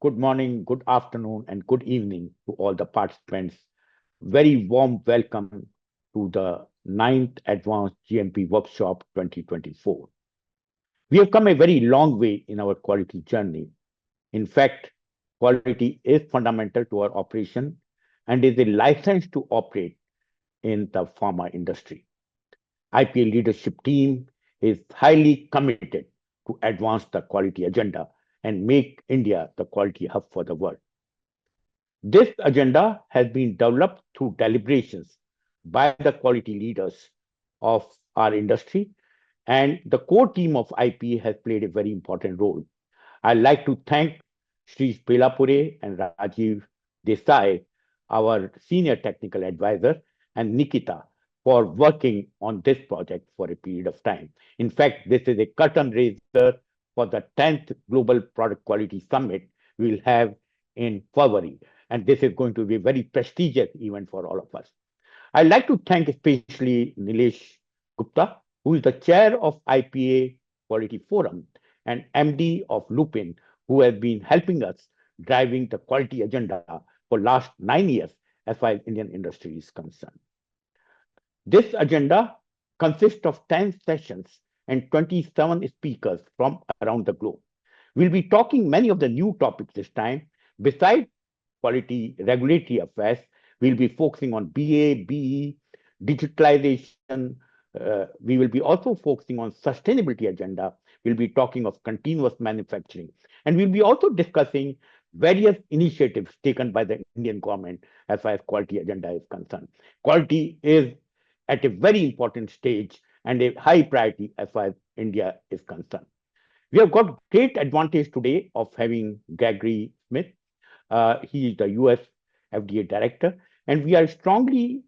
good morning, good afternoon, and good evening to all the participants. Very warm welcome to the ninth Advanced GMP Workshop 2024. We have come a very long way in our quality journey. In fact, quality is fundamental to our operation and is a license to operate in the pharma industry. IPA leadership team is highly committed to advance the quality agenda and make India the quality hub for the world. This agenda has been developed through deliberations by the quality leaders of our industry, and the core team of IPA has played a very important role. I'd like to thank Sri Pelapure and Rajiv Desai, our senior technical advisor, and Nikita for working on this project for a period of time. In fact, this is a curtain raiser for the 10th Global Product Quality Summit we will have in February. And this is going to be a very prestigious event for all of us. I'd like to thank especially Nilesh Gupta, who is the chair of IPA Quality Forum and MD of Lupin, who has been helping us driving the quality agenda for last 9 years as far as Indian industry is concerned. This agenda consists of 10 sessions and 27 speakers from around the globe. We'll be talking many of the new topics this time. Besides quality regulatory affairs, we'll be focusing on BA, BE, digitalization. We will be also focusing on sustainability agenda. We'll be talking of continuous manufacturing. And we'll be also discussing various initiatives taken by the Indian government as far as quality agenda is concerned. Quality is at a very important stage and a high priority as far as India is concerned. We have got great advantage today of having Gregory Smith. He is the US FDA director, and we are strongly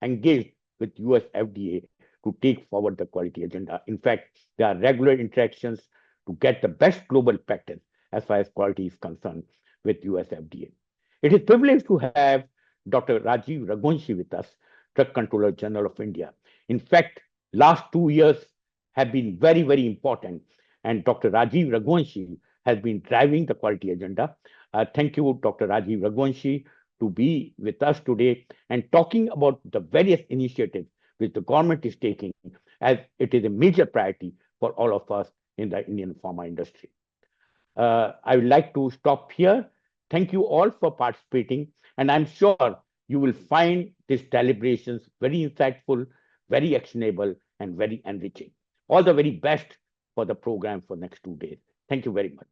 engaged with US FDA to take forward the quality agenda. In fact, there are regular interactions to get the best global practice as far as quality is concerned with US FDA. It is a privilege to have Dr. Rajiv Raghuvanshi with us, Drug Controller General of India. In fact, last 2 years have been very, very important, and Dr. Rajiv Raghuvanshi has been driving the quality agenda. Thank you, Dr. Rajiv Raghuvanshi, to be with us today and talking about the various initiatives which the government is taking, as it is a major priority for all of us in the Indian pharma industry. I would like to stop here. Thank you all for participating, and I'm sure you will find these deliberations very insightful, very actionable, and very enriching. All the very best for the program for next 2 days. Thank you very much.